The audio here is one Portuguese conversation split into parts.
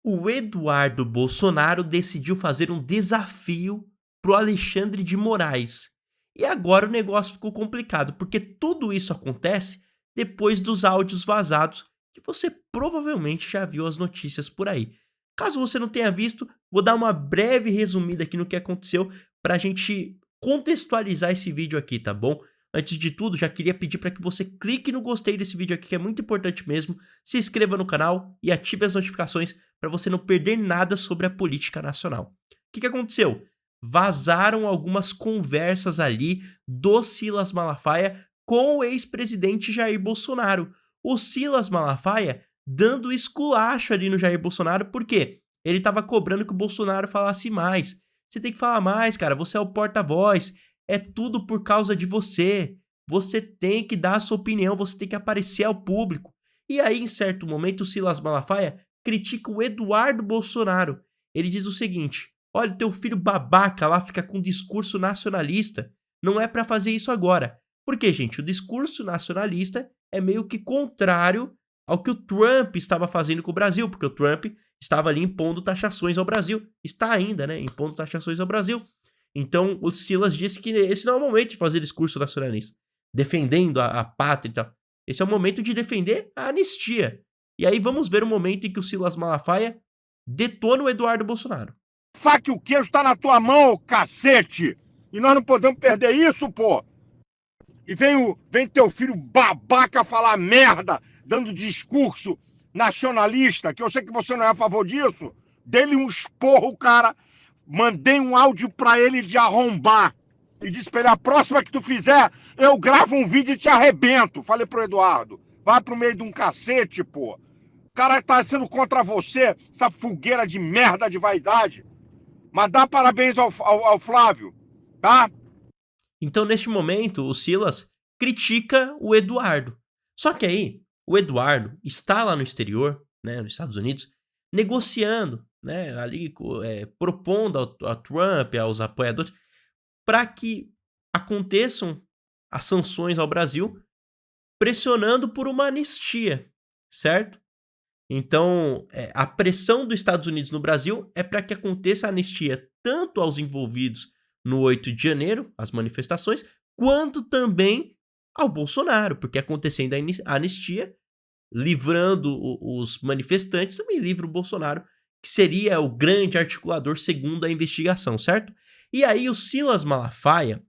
O Eduardo Bolsonaro decidiu fazer um desafio pro Alexandre de Moraes. E agora o negócio ficou complicado, porque tudo isso acontece depois dos áudios vazados, que você provavelmente já viu as notícias por aí. Caso você não tenha visto, vou dar uma breve resumida aqui no que aconteceu pra gente contextualizar esse vídeo aqui, tá bom? Antes de tudo, já queria pedir para que você clique no gostei desse vídeo aqui, que é muito importante mesmo, se inscreva no canal e ative as notificações para você não perder nada sobre a política nacional. O que aconteceu? Vazaram algumas conversas ali do Silas Malafaia com o ex-presidente Jair Bolsonaro. O Silas Malafaia dando esculacho ali no Jair Bolsonaro, por quê? Ele estava cobrando que o Bolsonaro falasse mais. Você tem que falar mais, cara, você é o porta-voz, é tudo por causa de você. Você tem que dar a sua opinião, você tem que aparecer ao público. E aí, em certo momento, o Silas Malafaia critica o Eduardo Bolsonaro. Ele diz o seguinte: olha, teu filho babaca lá fica com discurso nacionalista. Não é pra fazer isso agora. Porque, gente, o discurso nacionalista é meio que contrário ao que o Trump estava fazendo com o Brasil, porque o Trump estava ali impondo taxações ao Brasil. Está ainda, né? Impondo taxações ao Brasil. Então, o Silas disse que esse não é o momento de fazer discurso nacionalista, defendendo a pátria e tal. Esse é o momento de defender a anistia. E aí vamos ver o momento em que o Silas Malafaia detona o Eduardo Bolsonaro. Faca e o queijo tá na tua mão, cacete! E nós não podemos perder isso, pô! E vem teu filho babaca falar merda, dando discurso nacionalista, que eu sei que você não é a favor disso. Dei-lhe um esporro, cara. Mandei um áudio pra ele de arrombar. E disse pra ele, a próxima que tu fizer, eu gravo um vídeo e te arrebento. Falei pro Eduardo, vai pro meio de um cacete, pô. O cara tá sendo contra você, essa fogueira de merda de vaidade. Mas dá parabéns ao Flávio, tá? Então, neste momento, o Silas critica o Eduardo. Só que aí, o Eduardo está lá no exterior, né, nos Estados Unidos, negociando, né, ali, propondo ao Trump, aos apoiadores, para que aconteçam as sanções ao Brasil, pressionando por uma anistia, certo? Então, a pressão dos Estados Unidos no Brasil é para que aconteça a anistia tanto aos envolvidos no 8 de janeiro, as manifestações, quanto também ao Bolsonaro, porque acontecendo a anistia, livrando os manifestantes, também livra o Bolsonaro, que seria o grande articulador segundo a investigação, certo? E aí o Silas Malafaia,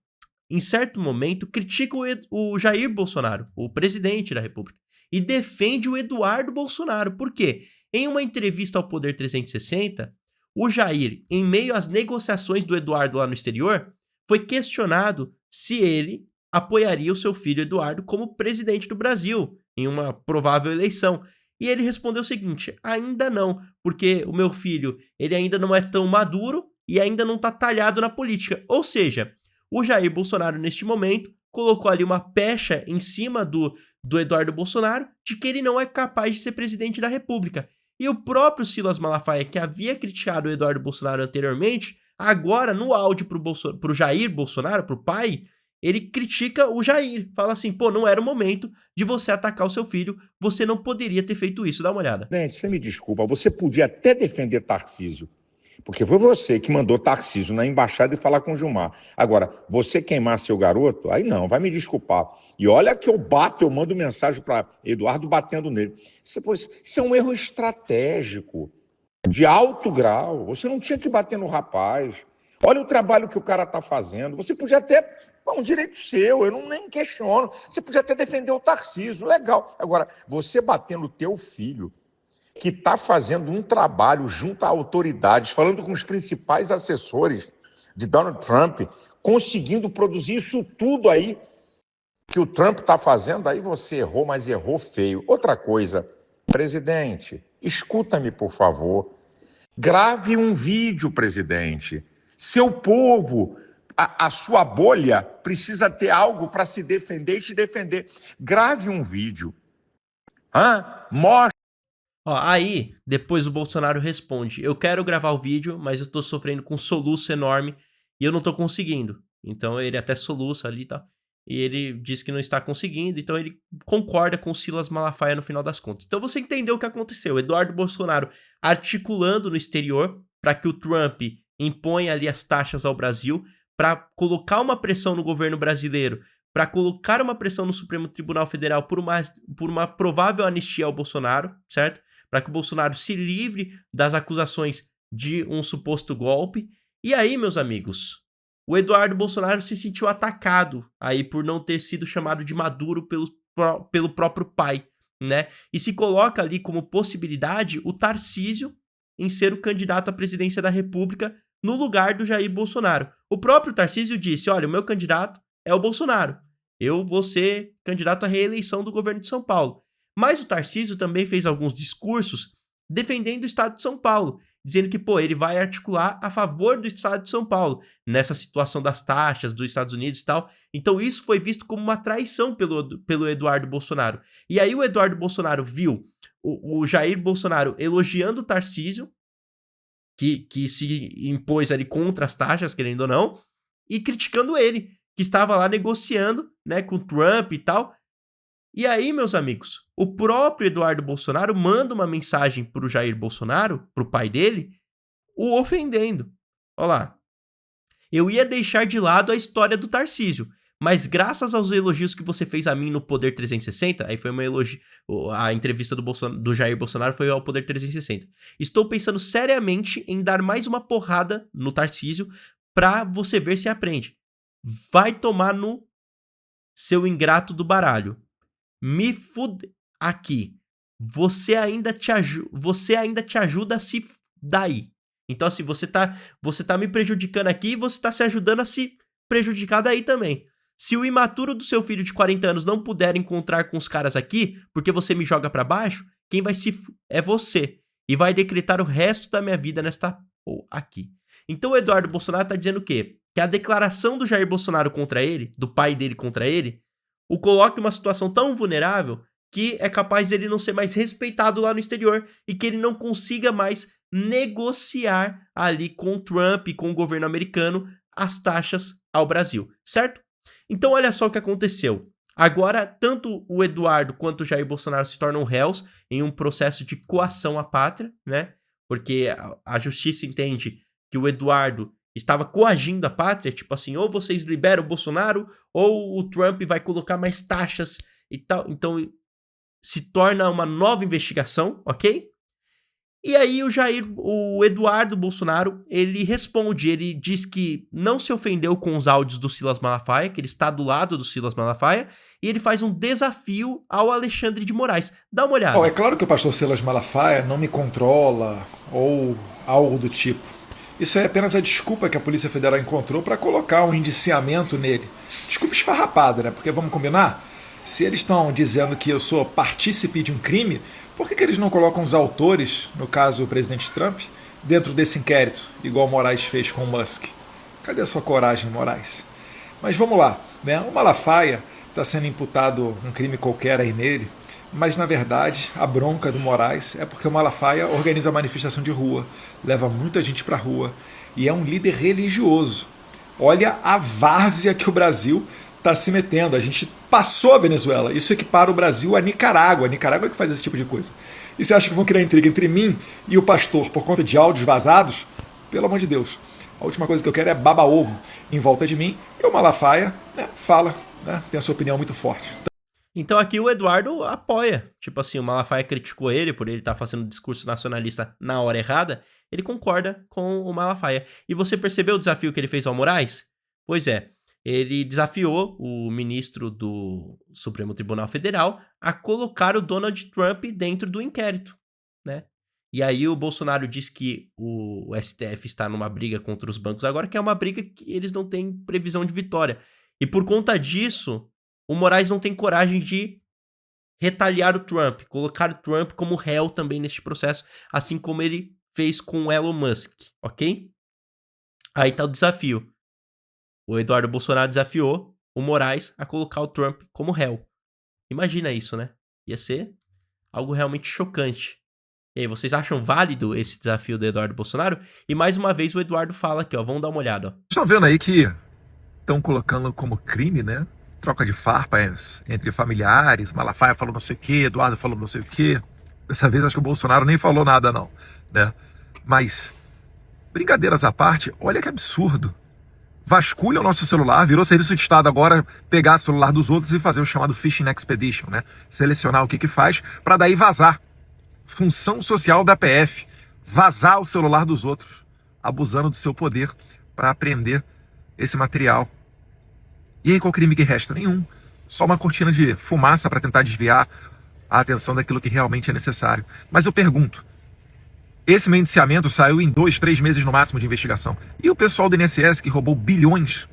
em certo momento, critica o Jair Bolsonaro, o presidente da República, e defende o Eduardo Bolsonaro. Por quê? Em uma entrevista ao Poder 360, o Jair, em meio às negociações do Eduardo lá no exterior, foi questionado se ele apoiaria o seu filho Eduardo como presidente do Brasil em uma provável eleição. E ele respondeu o seguinte: ainda não, porque o meu filho ele ainda não é tão maduro e ainda não está talhado na política. Ou seja, o Jair Bolsonaro, neste momento, colocou ali uma pecha em cima do Eduardo Bolsonaro de que ele não é capaz de ser presidente da República. E o próprio Silas Malafaia, que havia criticado o Eduardo Bolsonaro anteriormente, agora no áudio pro Jair Bolsonaro, pro pai, ele critica o Jair. Fala assim, pô, não era o momento de você atacar o seu filho, você não poderia ter feito isso. Dá uma olhada. Gente, você me desculpa, você podia até defender Tarcísio, porque foi você que mandou Tarcísio na embaixada e falar com o Gilmar. Agora, você queimar seu garoto, aí não, vai me desculpar. E olha que eu mando mensagem para Eduardo batendo nele. Isso é um erro estratégico, de alto grau. Você não tinha que bater no rapaz. Olha o trabalho que o cara está fazendo. Você podia até... um direito seu, eu não nem questiono. Você podia até defender o Tarcísio, legal. Agora, você bater no teu filho, que está fazendo um trabalho junto a autoridades, falando com os principais assessores de Donald Trump, conseguindo produzir isso tudo aí que o Trump está fazendo, aí você errou, mas errou feio. Outra coisa, presidente, escuta-me, por favor. Grave um vídeo, presidente. Seu povo, a sua bolha, precisa ter algo para se defender e te defender. Grave um vídeo. Mostre. Ó, aí, depois o Bolsonaro responde: eu quero gravar o vídeo, mas eu tô sofrendo com um soluço enorme e eu não tô conseguindo. Então ele até soluça ali e tal. e ele diz que não está conseguindo, então ele concorda com o Silas Malafaia no final das contas. Então você entendeu o que aconteceu. Eduardo Bolsonaro articulando no exterior para que o Trump imponha ali as taxas ao Brasil, para colocar uma pressão no governo brasileiro, para colocar uma pressão no Supremo Tribunal Federal por uma provável anistia ao Bolsonaro, certo? Para que o Bolsonaro se livre das acusações de um suposto golpe. E aí, meus amigos, o Eduardo Bolsonaro se sentiu atacado aí por não ter sido chamado de Maduro pelo próprio pai, né? E se coloca ali como possibilidade o Tarcísio em ser o candidato à presidência da República no lugar do Jair Bolsonaro. O próprio Tarcísio disse, olha, o meu candidato é o Bolsonaro. Eu vou ser candidato à reeleição do governo de São Paulo. Mas o Tarcísio também fez alguns discursos defendendo o estado de São Paulo, dizendo que, ele vai articular a favor do estado de São Paulo, nessa situação das taxas dos Estados Unidos e tal. Então isso foi visto como uma traição pelo Eduardo Bolsonaro. E aí o Eduardo Bolsonaro viu o Jair Bolsonaro elogiando o Tarcísio, que se impôs ali contra as taxas, querendo ou não, e criticando ele, que estava lá negociando, né, com o Trump e tal. E aí, meus amigos, o próprio Eduardo Bolsonaro manda uma mensagem pro Jair Bolsonaro, pro pai dele, o ofendendo. Olha lá. Eu ia deixar de lado a história do Tarcísio, mas graças aos elogios que você fez a mim no Poder 360, aí foi uma elogio, a entrevista do Jair Bolsonaro foi ao Poder 360. Estou pensando seriamente em dar mais uma porrada no Tarcísio pra você ver se aprende. Vai tomar no seu ingrato do baralho. Me fude aqui. Você ainda te ajuda a se daí. Então assim, você tá me prejudicando aqui e você tá se ajudando a se prejudicar daí também. Se o imaturo do seu filho de 40 anos não puder encontrar com os caras aqui, porque você me joga pra baixo, quem vai é você. E vai decretar o resto da minha vida nesta aqui. Então o Eduardo Bolsonaro tá dizendo o quê? Que a declaração do Jair Bolsonaro contra ele, do pai dele contra ele, o coloca em uma situação tão vulnerável que é capaz dele não ser mais respeitado lá no exterior e que ele não consiga mais negociar ali com o Trump e com o governo americano as taxas ao Brasil, certo? Então olha só o que aconteceu. Agora, tanto o Eduardo quanto o Jair Bolsonaro se tornam réus em um processo de coação à pátria, né? Porque a justiça entende que o Eduardo estava coagindo a pátria, tipo assim, ou vocês liberam o Bolsonaro, ou o Trump vai colocar mais taxas e tal. Então, se torna uma nova investigação, ok? E aí o Eduardo Bolsonaro, ele responde, ele diz que não se ofendeu com os áudios do Silas Malafaia, que ele está do lado do Silas Malafaia, e ele faz um desafio ao Alexandre de Moraes. Dá uma olhada. É claro que o pastor Silas Malafaia não me controla ou algo do tipo. Isso é apenas a desculpa que a Polícia Federal encontrou para colocar um indiciamento nele. Desculpa esfarrapada, né? Porque vamos combinar? Se eles estão dizendo que eu sou partícipe de um crime, por que eles não colocam os autores, no caso o presidente Trump, dentro desse inquérito, igual Moraes fez com o Musk? Cadê a sua coragem, Moraes? Mas vamos lá, né? O Malafaia está sendo imputado um crime qualquer aí nele, mas na verdade a bronca do Moraes é porque o Malafaia organiza manifestação de rua, leva muita gente para a rua e é um líder religioso. Olha a várzea que o Brasil está se metendo. A gente passou a Venezuela. Isso equipara o Brasil a Nicarágua. A Nicarágua é que faz esse tipo de coisa. E você acha que vão criar intriga entre mim e o pastor por conta de áudios vazados? Pelo amor de Deus. A última coisa que eu quero é baba-ovo em volta de mim. E o Malafaia, né, fala, né, tem a sua opinião muito forte. Então aqui o Eduardo apoia. Tipo assim, o Malafaia criticou ele por ele estar fazendo discurso nacionalista na hora errada. Ele concorda com o Malafaia. E você percebeu o desafio que ele fez ao Moraes? Pois é. Ele desafiou o ministro do Supremo Tribunal Federal a colocar o Donald Trump dentro do inquérito, né? E aí o Bolsonaro diz que o STF está numa briga contra os bancos agora, que é uma briga que eles não têm previsão de vitória. E por conta disso, o Moraes não tem coragem de retaliar o Trump, colocar o Trump como réu também neste processo, assim como ele fez com o Elon Musk, ok? Aí tá o desafio. O Eduardo Bolsonaro desafiou o Moraes a colocar o Trump como réu. Imagina isso, né? Ia ser algo realmente chocante. E aí, vocês acham válido esse desafio do Eduardo Bolsonaro? E mais uma vez o Eduardo fala aqui, ó. Vamos dar uma olhada, ó. Estão vendo aí que estão colocando como crime, né? troca de farpas entre familiares, Malafaia falou não sei o quê, Eduardo falou não sei o quê. Dessa vez acho que o Bolsonaro nem falou nada não, né? Mas, brincadeiras à parte, olha que absurdo. Vasculha o nosso celular, virou serviço de Estado agora pegar o celular dos outros e fazer o chamado Phishing Expedition, né? Selecionar o que faz para daí vazar. Função social da PF, vazar o celular dos outros, abusando do seu poder para apreender esse material. E aí qual crime que resta? Nenhum. Só uma cortina de fumaça para tentar desviar a atenção daquilo que realmente é necessário. Mas eu pergunto, esse meu indiciamento saiu em 2, 3 meses no máximo de investigação. E o pessoal do INSS que roubou bilhões?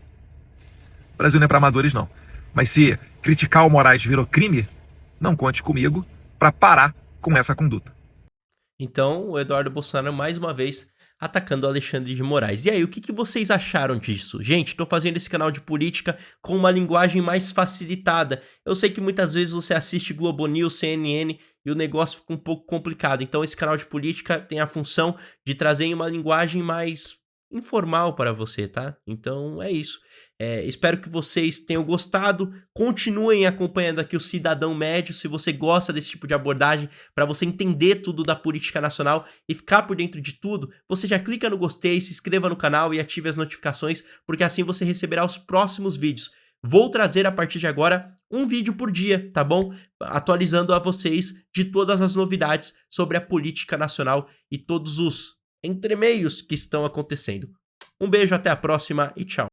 O Brasil não é para amadores, não. Mas se criticar o Moraes virou crime, não conte comigo para parar com essa conduta. Então, o Eduardo Bolsonaro, mais uma vez, atacando o Alexandre de Moraes. E aí, o que vocês acharam disso? Gente, tô fazendo esse canal de política com uma linguagem mais facilitada. Eu sei que muitas vezes você assiste Globo News, CNN e o negócio fica um pouco complicado. Então, esse canal de política tem a função de trazer uma linguagem mais informal para você, tá? Então, é isso. Espero que vocês tenham gostado. Continuem acompanhando aqui o Cidadão Médio, se você gosta desse tipo de abordagem, para você entender tudo da política nacional e ficar por dentro de tudo. Você já clica no gostei, se inscreva no canal e ative as notificações, porque assim você receberá os próximos vídeos. Vou trazer a partir de agora um vídeo por dia, tá bom? Atualizando a vocês de todas as novidades sobre a política nacional e todos os entremeios que estão acontecendo. Um beijo, até a próxima e tchau.